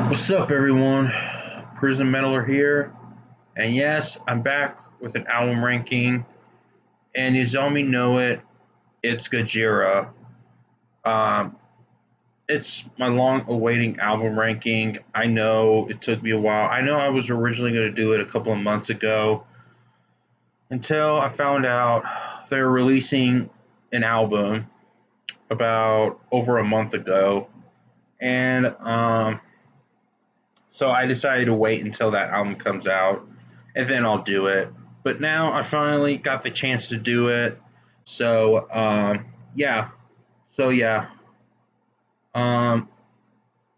What's up, everyone? Prison Meddler here, and yes, I'm back with an album ranking. And you all me know it, it's Gojira. Um, it's my long-awaiting album ranking. I know it took me a while. I know I was originally going to do it a couple of months ago until I found out they're releasing an album about over a month ago, and so I decided to wait until that album comes out, and then I'll do it. But now I finally got the chance to do it. So yeah, so yeah, um,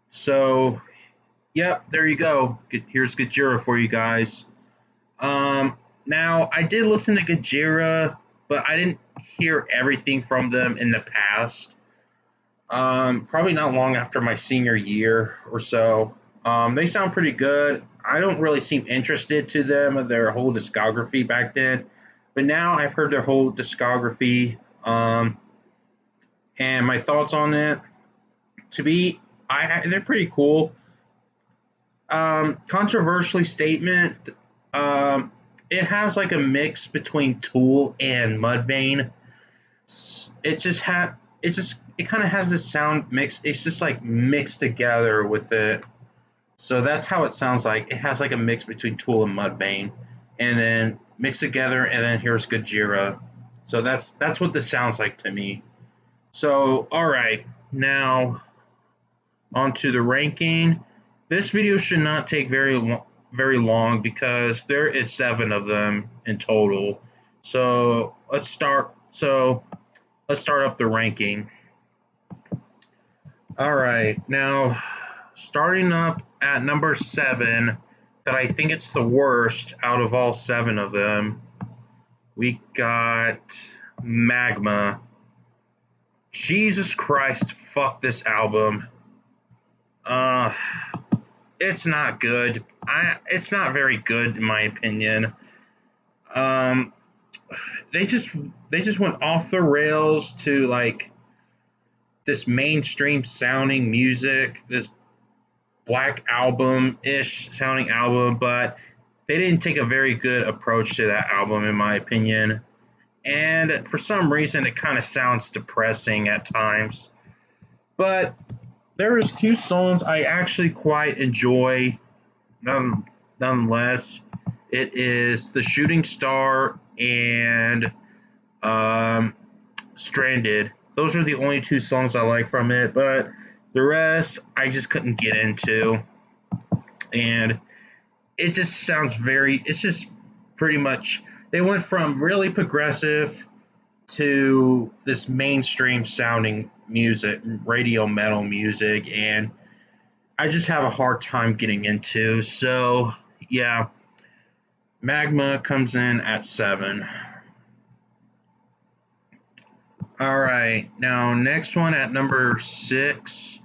so yeah, there you go. Here's Gojira for you guys. Now I did listen to Gojira, but I didn't hear everything from them in the past. Probably not long after my senior year or so. They sound pretty good. I don't really seem interested to them, their whole discography back then, but now I've heard their whole discography, and my thoughts on it. To be, they're pretty cool. Controversially statement. Um, it has like a mix between Tool and Mudvayne. It just had it kind of has this sound mix. It's just like mixed together with it. So that's how it sounds like. It has like a mix between Tool and Mudvayne, and then mixed together, and then here's Gojira. So that's what this sounds like to me. So all right, now onto the ranking. This video should not take very long because there is 7 of them in total. So let's start up the ranking. All right, now starting up at number 7, that I think it's the worst out of all 7 of them, we got Magma. Jesus Christ, fuck this album. Uh, it's not good. It's not very good in my opinion. Um, they just they just went off the rails to like this mainstream sounding music, this black album ish sounding album, but they didn't take a very good approach to that album, in my opinion. And for some reason, it kind of sounds depressing at times. But there is 2 songs I actually quite enjoy, nonetheless. It is The Shooting Star and um, Stranded. Those are the only 2 songs I like from it, but the rest I just couldn't get into. And it just sounds it's just pretty much, they went from really progressive to this mainstream sounding music, radio metal music, and I just have a hard time getting into. So, yeah, Magma comes in at 7. All right, now next one at number 6,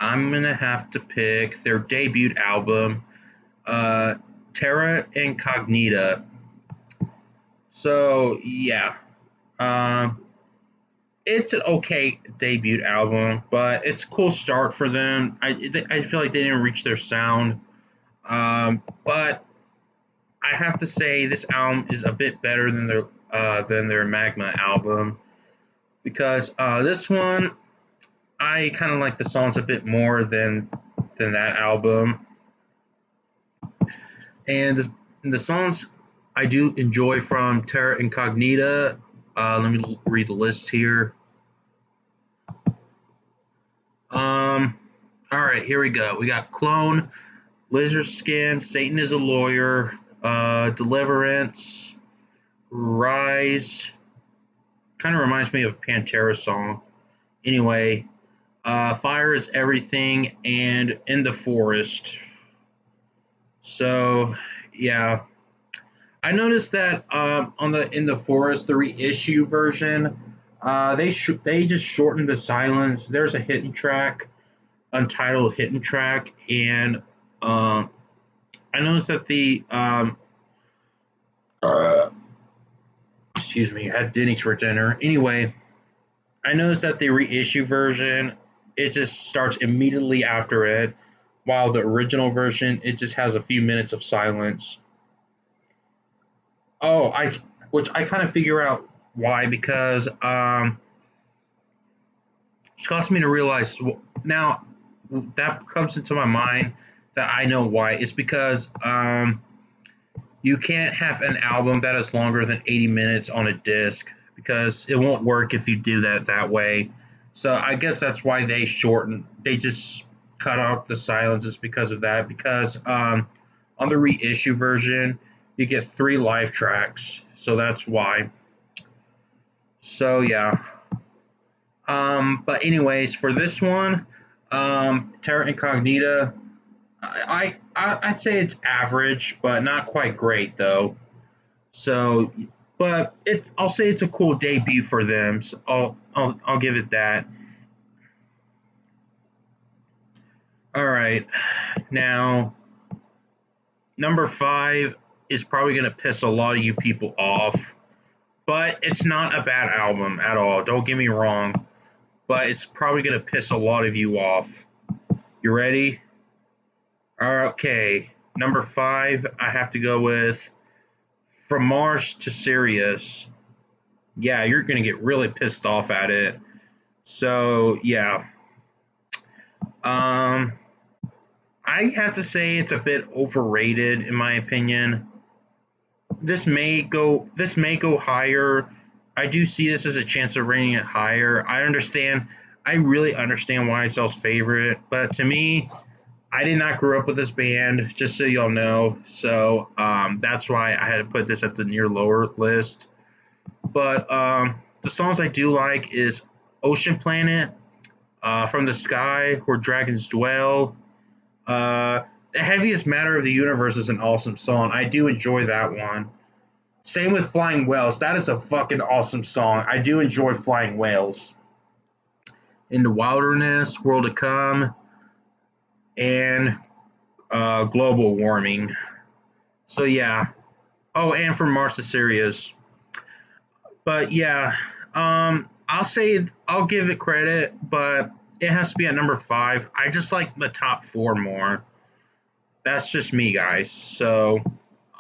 I'm gonna have to pick their debut album, uh, Terra Incognita. So yeah, um, it's an okay debut album, but it's a cool start for them. I feel like they didn't reach their sound, but I have to say this album is a bit better than their Magma album, because this one I kind of like the songs a bit more than that album, and the songs I do enjoy from Terra Incognita. Let me read the list here. Um, all right, here we go. We got Clone, Lizard Skin, Satan is a Lawyer, Deliverance, Rise. Kind of reminds me of a Pantera song. Anyway, Fire is Everything, and In the Forest. So, yeah. I noticed that on the In the Forest, the reissue version, they just shortened the silence. There's a hidden track, untitled hidden track, and um, I noticed that the uh, excuse me, I had Denny's for dinner. Anyway, I noticed that the reissue version, it just starts immediately after it. while the original version it just has a few minutes of silence. Oh, I which I kind of figure out why because it caused me to realize now that comes into my mind that I know why. It's because you can't have an album that is longer than 80 minutes on a disc because it won't work if you do that way. So I guess that's why they just cut out the silences because of that. Because on the reissue version, you get 3 live tracks. So that's why. So yeah. But anyways, for this one, Terra Incognita, I'd say it's average, but not quite great though. So, but I'll say it's a cool debut for them. So I'll give it that. All right, now number 5 is probably gonna piss a lot of you people off, but it's not a bad album at all. Don't get me wrong, but it's probably gonna piss a lot of you off. You ready? Okay, number 5, I have to go with From Mars to Sirius. Yeah, you're gonna get really pissed off at it. So yeah, um, I have to say it's a bit overrated in my opinion. This may go higher. I do see this as a chance of rating it higher. I really understand why it's y'all's favorite, but to me, I did not grow up with this band, just so y'all know. So that's why I had to put this at the near lower list. But the songs I do like is Ocean Planet, From the Sky, Where Dragons Dwell. The Heaviest Matter of the Universe is an awesome song. I do enjoy that one. Same with Flying Whales. That is a fucking awesome song. I do enjoy Flying Whales. In the Wilderness, World to Come, and Global Warming. So yeah. Oh, and from Mars to Sirius. But yeah, I'll give it credit, but it has to be at number 5. I just like the top 4 more. That's just me, guys.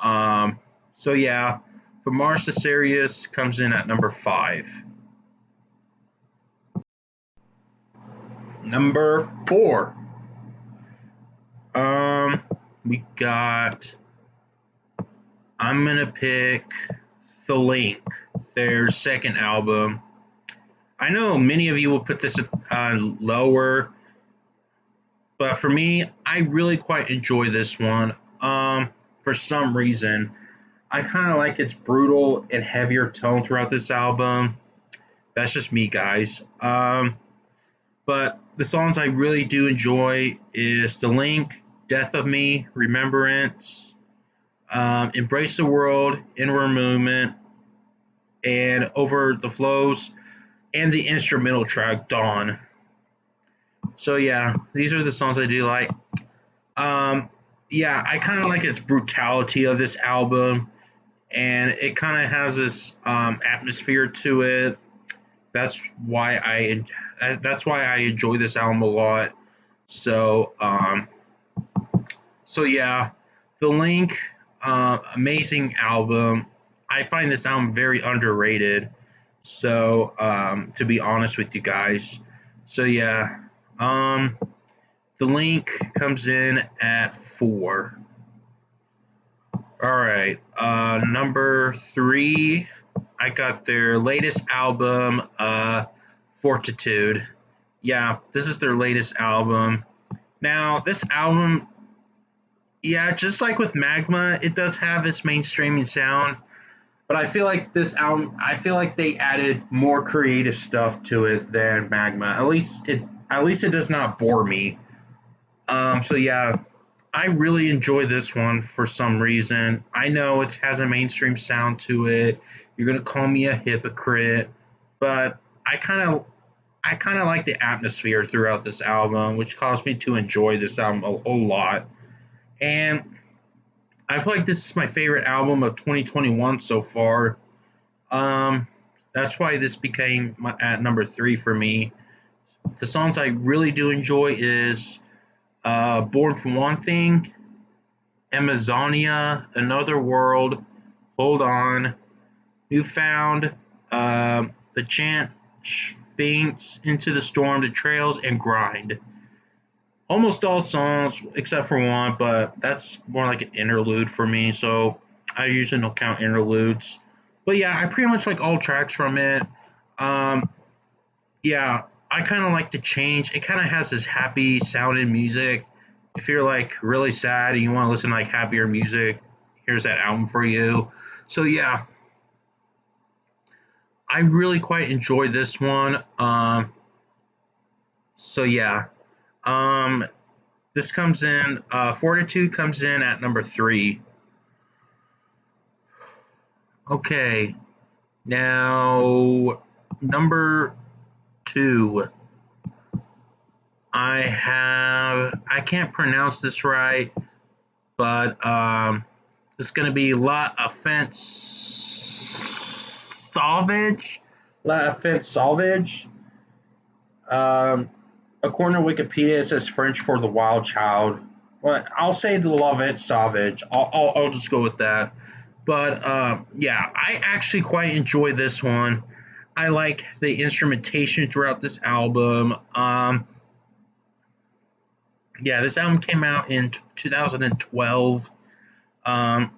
Um, so yeah, from Mars to Sirius comes in at number 5. Number 4. We got. I'm gonna pick The Link, their second album. I know many of you will put this lower, but for me, I really quite enjoy this one. For some reason, I kind of like its brutal and heavier tone throughout this album. That's just me, guys. But the songs I really do enjoy is The Link, Death of Me, Remembrance, Embrace the World, Inward Movement, and Over the Flows, and the instrumental track Dawn. So yeah, these are the songs I do like. Um, yeah, I kind of like its brutality of this album, and it kind of has this atmosphere to it. That's why I enjoy this album a lot. So so yeah, The Link, amazing album. I find this album very underrated. So to be honest with you guys, so yeah, um, The Link comes in at 4. All right, number 3, I got their latest album, Fortitude. Yeah, this is their latest album. Now, this album, yeah, just like with Magma, it does have its mainstreaming sound, but I feel like they added more creative stuff to it than Magma. At least it does not bore me. So yeah, I really enjoy this one for some reason. I know it has a mainstream sound to it. You're gonna call me a hypocrite, but I kind of like the atmosphere throughout this album, which caused me to enjoy this album a lot. And I feel like this is my favorite album of 2021 so far. Um, that's why this became at number 3 for me. The songs I really do enjoy is Born from One Thing, Amazonia, Another World, Hold On, Newfound, The Chant, Faints, Into the Storm, The Trails, and Grind. Almost all songs except for one, but that's more like an interlude for me, so I usually don't count interludes. But yeah, I pretty much like all tracks from it. Um, yeah, I kind of like the change. It kind of has this happy sounding music. If you're like really sad and you want to listen to like happier music, here's that album for you. So yeah, I really quite enjoy this one. So yeah, um, this comes in. Fortitude comes in at number 3. Okay, now number 2. I can't pronounce this right, but it's gonna be La Offense Salvage. La Offense Salvage. Um, According to Wikipedia, it says French for the wild child. But I'll say the La Offense Salvage. I'll just go with that. But yeah, I actually quite enjoy this one. I like the instrumentation throughout this album. Yeah, this album came out in 2012. Um,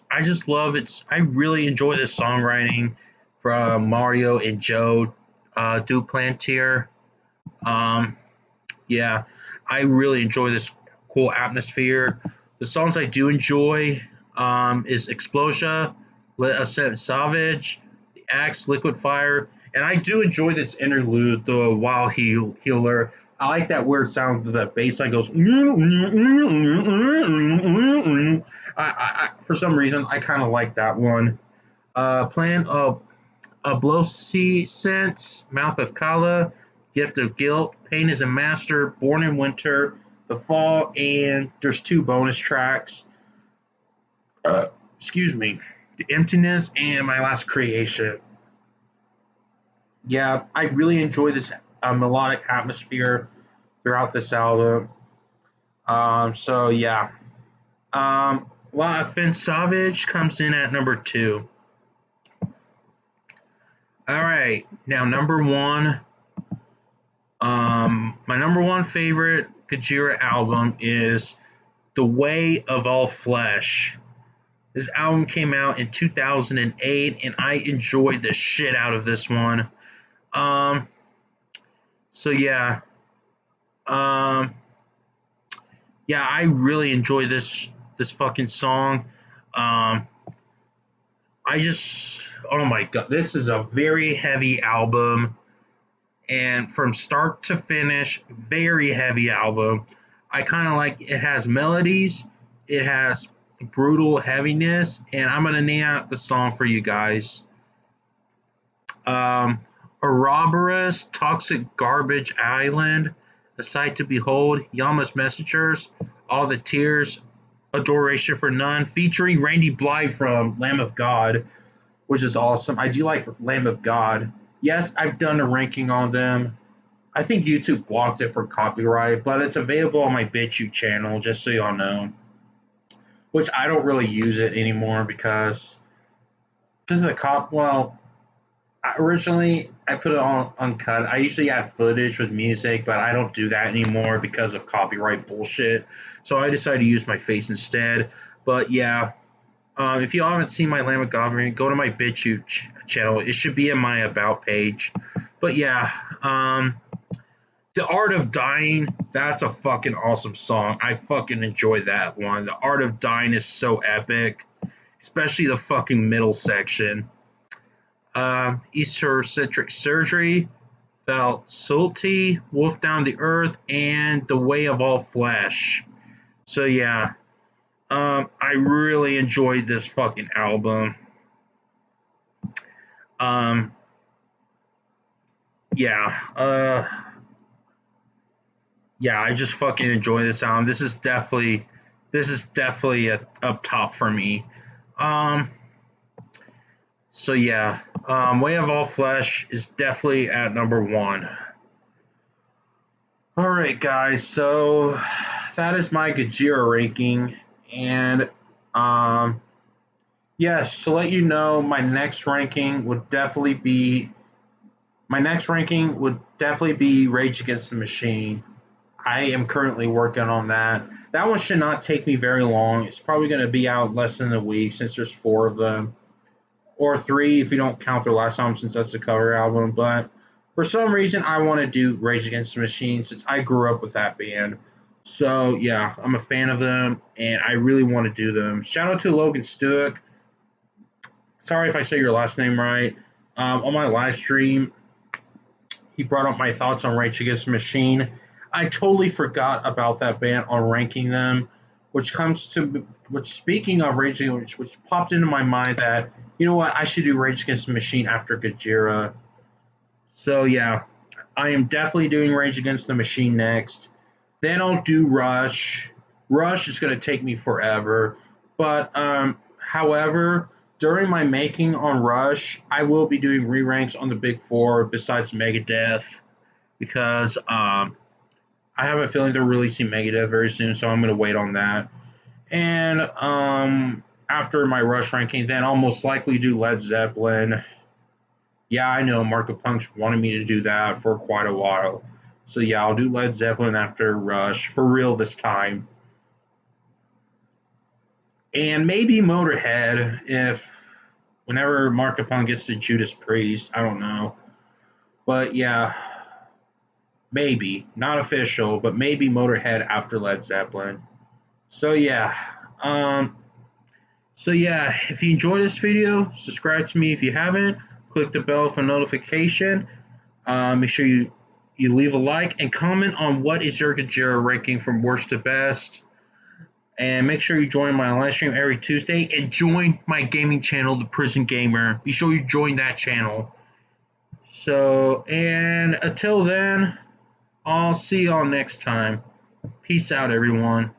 I just love it. I really enjoy this songwriting from Mario and Joe Duplantier. Um, yeah, I really enjoy this cool atmosphere. The songs I do enjoy is Explosia, Ascent Savage, The Axe, Liquid Fire, and I do enjoy this interlude, the Wild Healer. I like that weird sound that the bass line goes. For some reason, I kind of like that one. Plan a Blow Sea Sense, Mouth of Kala, Gift of Guilt, Pain is a Master, Born in Winter, The Fall, and there's 2 bonus tracks. Excuse me. The Emptiness and My Last Creation. Yeah, I really enjoy this melodic atmosphere throughout this album. So yeah. La Offense Savage comes in at number 2. All right, now number 1. My number 1 favorite Gojira album is The Way of All Flesh. This album came out in 2008, and I enjoyed the shit out of this one. Um, so yeah, um, yeah, I really enjoy this fucking song. Um, I just, oh my god, this is a very heavy album, and from start to finish, very heavy album. I kind of like it has melodies, it has brutal heaviness, and I'm gonna name out the song for you guys. Um, Ouroboros, Toxic Garbage Island, A Sight to Behold, Yama's Messengers, All the Tears, Adoration for None, featuring Randy Blythe from Lamb of God, which is awesome. I do like Lamb of God. Yes, I've done a ranking on them. I think YouTube blocked it for copyright, but it's available on my BitChute channel, just so y'all know. Which I don't really use it anymore because of the cop. Well, originally I put it on uncut. I usually add footage with music, but I don't do that anymore because of copyright bullshit. So I decided to use my face instead. But yeah, if you haven't seen my Lamb of God, go to my BitChute channel. It should be in my about page. But yeah, The Art of Dying, that's a fucking awesome song. I fucking enjoy that one. The Art of Dying is so epic, especially the fucking middle section. Eccentric Surgery, Felt Salty, Wolf Down the Earth, and The Way of All Flesh. So yeah, I really enjoyed this fucking album. Um, yeah, yeah, I just fucking enjoy this album. This is definitely up top for me. Um, so yeah, Way of All Flesh is definitely at number 1. All right, guys. So that is my Gojira ranking. And um, yes, to let you know, my next ranking would definitely be Rage Against the Machine. I am currently working on that. That one should not take me very long. It's probably going to be out less than a week since there's four of them, or three if you don't count their last album since that's the cover album. But for some reason, I want to do Rage Against the Machine since I grew up with that band. So yeah, I'm a fan of them, and I really want to do them. Shout out to Logan Stuck. Sorry if I say your last name right. On my live stream, he brought up my thoughts on Rage Against the Machine. I totally forgot about that band on ranking them, which speaking of Rage Against, which popped into my mind that you know what, I should do Rage Against the Machine after Gojira. So yeah, I am definitely doing Rage Against the Machine next. Then I'll do Rush. Rush is going to take me forever, but however, during my making on Rush, I will be doing re-ranks on the Big Four besides Megadeth because I have a feeling they're releasing Megadeth very soon, so I'm going to wait on that. And after my Rush ranking, then I'll most likely do Led Zeppelin. Yeah, I know Marco Punch wanted me to do that for quite a while. So yeah, I'll do Led Zeppelin after Rush, for real this time. And maybe Motorhead if whenever Marco Punk gets to Judas Priest. I don't know. But yeah, maybe. Not official, but maybe Motorhead after Led Zeppelin. So yeah. Um so yeah, if you enjoyed this video, subscribe to me if you haven't. Click the bell for notification. Make sure you leave a like and comment on what is your Gojira ranking from worst to best. And make sure you join my live stream every Tuesday and join my gaming channel, The Prison Gamer. Be sure you join that channel. So, and until then, I'll see y'all next time. Peace out, everyone.